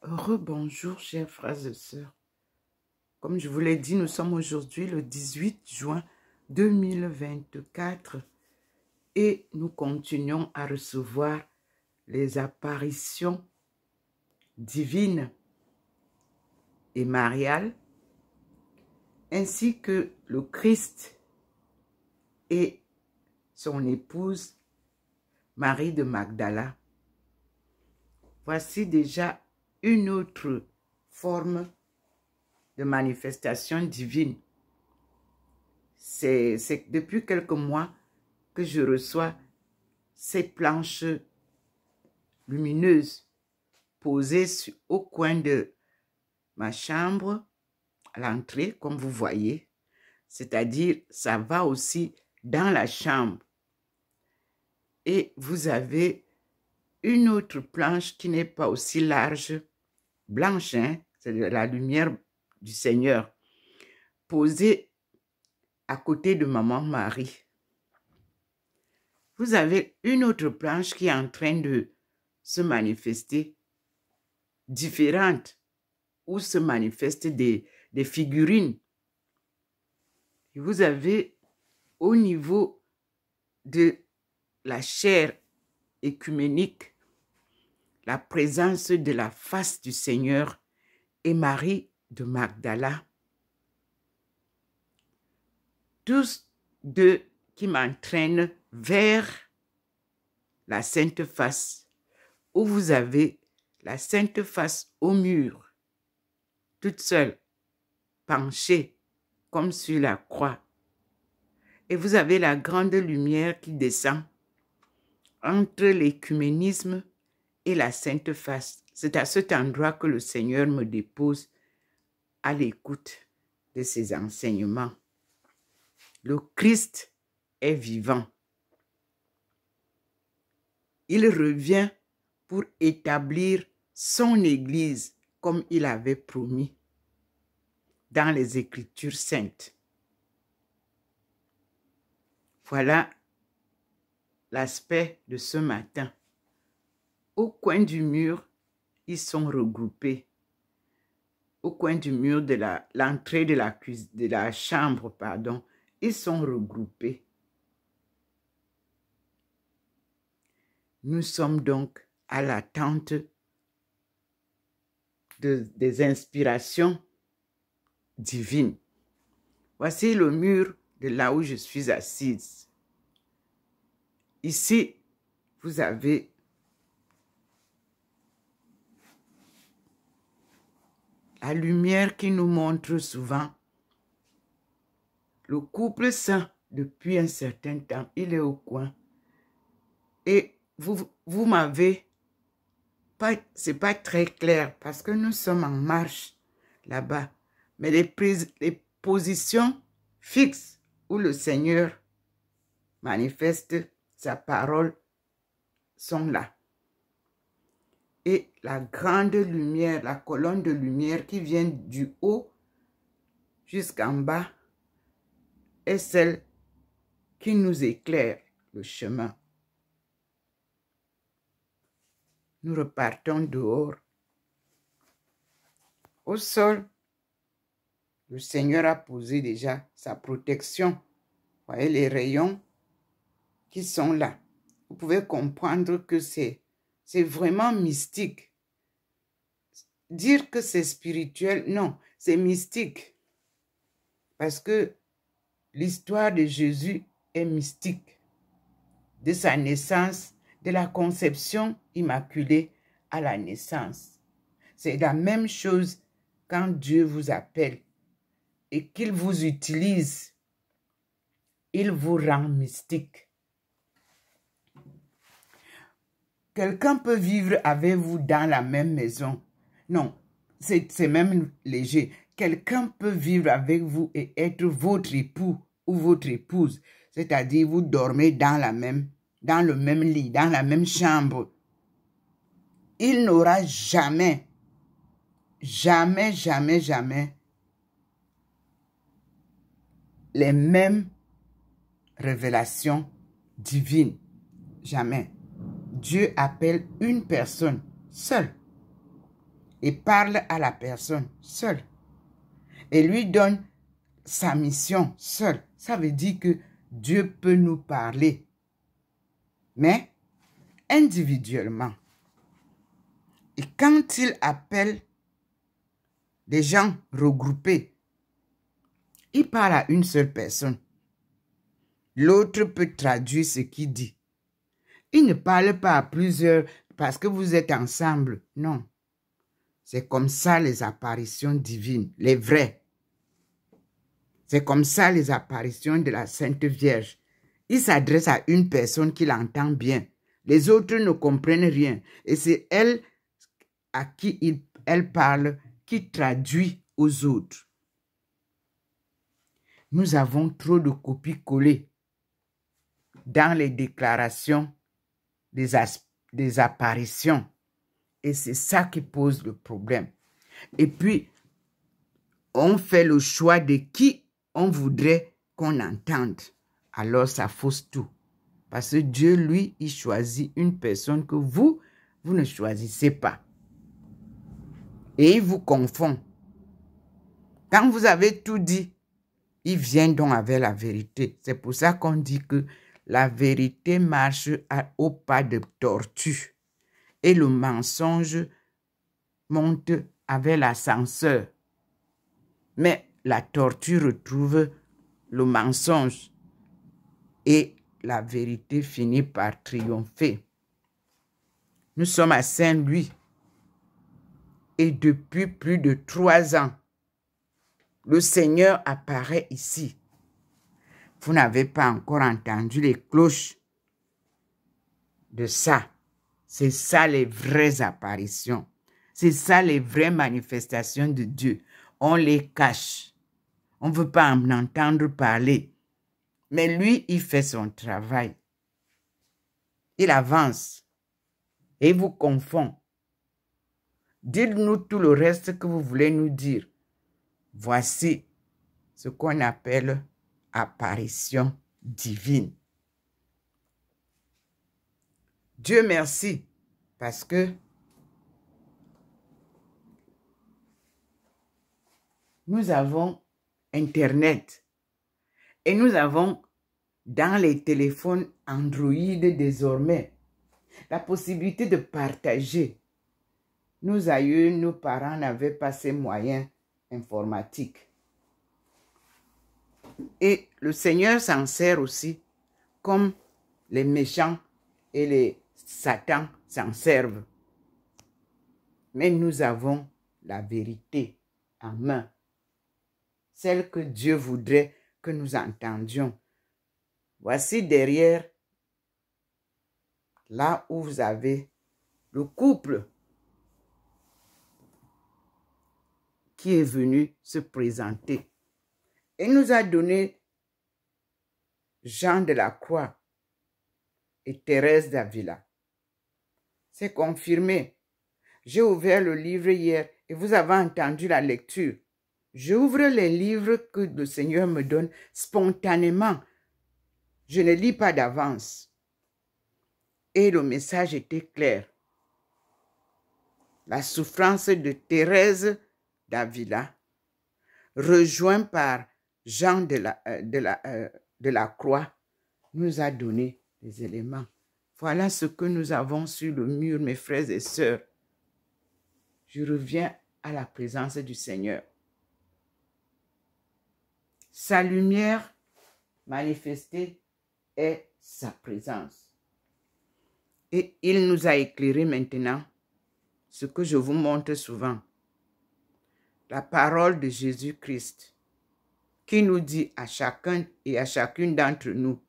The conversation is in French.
Rebonjour, chers frères et sœurs. Comme je vous l'ai dit, nous sommes aujourd'hui le 18 juin 2024 et nous continuons à recevoir les apparitions divines et mariales, ainsi que le Christ et son épouse Marie de Magdala. Voici déjà une autre forme de manifestation divine. C'est depuis quelques mois que je reçois ces planches lumineuses posées au coin de ma chambre, à l'entrée, comme vous voyez. C'est-à-dire, ça va aussi dans la chambre. Et vous avez une autre planche qui n'est pas aussi large, blanche, hein? C'est la lumière du Seigneur, posée à côté de Maman Marie. Vous avez une autre planche qui est en train de se manifester, différente, où se manifestent des figurines. Et vous avez au niveau de la chair écuménique la présence de la face du Seigneur et Marie de Magdala. Tous deux qui m'entraînent vers la Sainte Face, où vous avez la Sainte Face au mur, toute seule, penchée, comme sur la croix. Et vous avez la grande lumière qui descend entre l'écuménisme et la Sainte Face. C'est à cet endroit que le Seigneur me dépose à l'écoute de ses enseignements. Le Christ est vivant. Il revient pour établir son Église comme il avait promis dans les Écritures saintes. Voilà l'aspect de ce matin. Au coin du mur, ils sont regroupés. Au coin du mur de l'entrée de la chambre, pardon, ils sont regroupés. Nous sommes donc à l'attente des inspirations divines. Voici le mur de là où je suis assise. Ici, vous avez la lumière qui nous montre souvent le couple saint depuis un certain temps. Il est au coin. Et vous m'avez pas, c'est pas très clair parce que nous sommes en marche là-bas. Mais les positions fixes où le Seigneur manifeste sa parole sont là. Et la grande lumière, la colonne de lumière qui vient du haut jusqu'en bas est celle qui nous éclaire le chemin. Nous repartons dehors. Au sol, le Seigneur a posé déjà sa protection. Vous voyez les rayons qui sont là. Vous pouvez comprendre que c'est vraiment mystique. Dire que c'est spirituel, non, c'est mystique. Parce que l'histoire de Jésus est mystique. De sa naissance, de la conception immaculée à la naissance. C'est la même chose quand Dieu vous appelle et qu'il vous utilise. Il vous rend mystique. Quelqu'un peut vivre avec vous dans la même maison. Non, c'est même léger. Quelqu'un peut vivre avec vous et être votre époux ou votre épouse. C'est-à-dire, vous dormez dans le même lit, dans la même chambre. Il n'aura jamais les mêmes révélations divines. Jamais. Dieu appelle une personne seule et parle à la personne seule. Et lui donne sa mission seule. Ça veut dire que Dieu peut nous parler, mais individuellement. Et quand il appelle des gens regroupés, il parle à une seule personne. L'autre peut traduire ce qu'il dit. Il ne parle pas à plusieurs parce que vous êtes ensemble. Non. C'est comme ça les apparitions divines, les vraies. C'est comme ça les apparitions de la Sainte Vierge. Il s'adresse à une personne qui l'entend bien. Les autres ne comprennent rien. Et c'est elle à qui elle parle qui traduit aux autres. Nous avons trop de copies-collées dans les déclarations des apparitions. Et c'est ça qui pose le problème. Et puis, on fait le choix de qui on voudrait qu'on entende. Alors, ça fausse tout. Parce que Dieu, lui, il choisit une personne que vous ne choisissez pas. Et il vous confond. Quand vous avez tout dit, il vient donc avec la vérité. C'est pour ça qu'on dit que la vérité marche au pas de tortue. Et le mensonge monte avec l'ascenseur. Mais la tortue retrouve le mensonge et la vérité finit par triompher. Nous sommes à Saint-Louis et depuis plus de 3 ans, le Seigneur apparaît ici. Vous n'avez pas encore entendu les cloches de ça. C'est ça les vraies apparitions. C'est ça les vraies manifestations de Dieu. On les cache. On ne veut pas en entendre parler. Mais lui, il fait son travail. Il avance et il vous confond. Dites-nous tout le reste que vous voulez nous dire. Voici ce qu'on appelle apparition divine. Dieu merci parce que nous avons Internet et nous avons dans les téléphones Android désormais la possibilité de partager. Nos aïeux, nos parents n'avaient pas ces moyens informatiques. Et le Seigneur s'en sert aussi comme les méchants et les Satan s'en servent. Mais nous avons la vérité en main. Celle que Dieu voudrait que nous entendions. Voici derrière, là où vous avez le couple qui est venu se présenter. Et nous a donné Jean de la Croix et Thérèse d'Avila. C'est confirmé. J'ai ouvert le livre hier et vous avez entendu la lecture. J'ouvre les livres que le Seigneur me donne spontanément. Je ne lis pas d'avance. Et le message était clair. La souffrance de Thérèse d'Avila, rejoint par Jean de la Croix, nous a donné des éléments. Voilà ce que nous avons sur le mur, mes frères et sœurs. Je reviens à la présence du Seigneur. Sa lumière manifestée est sa présence. Et il nous a éclairé maintenant ce que je vous montre souvent. La parole de Jésus-Christ qui nous dit à chacun et à chacune d'entre nous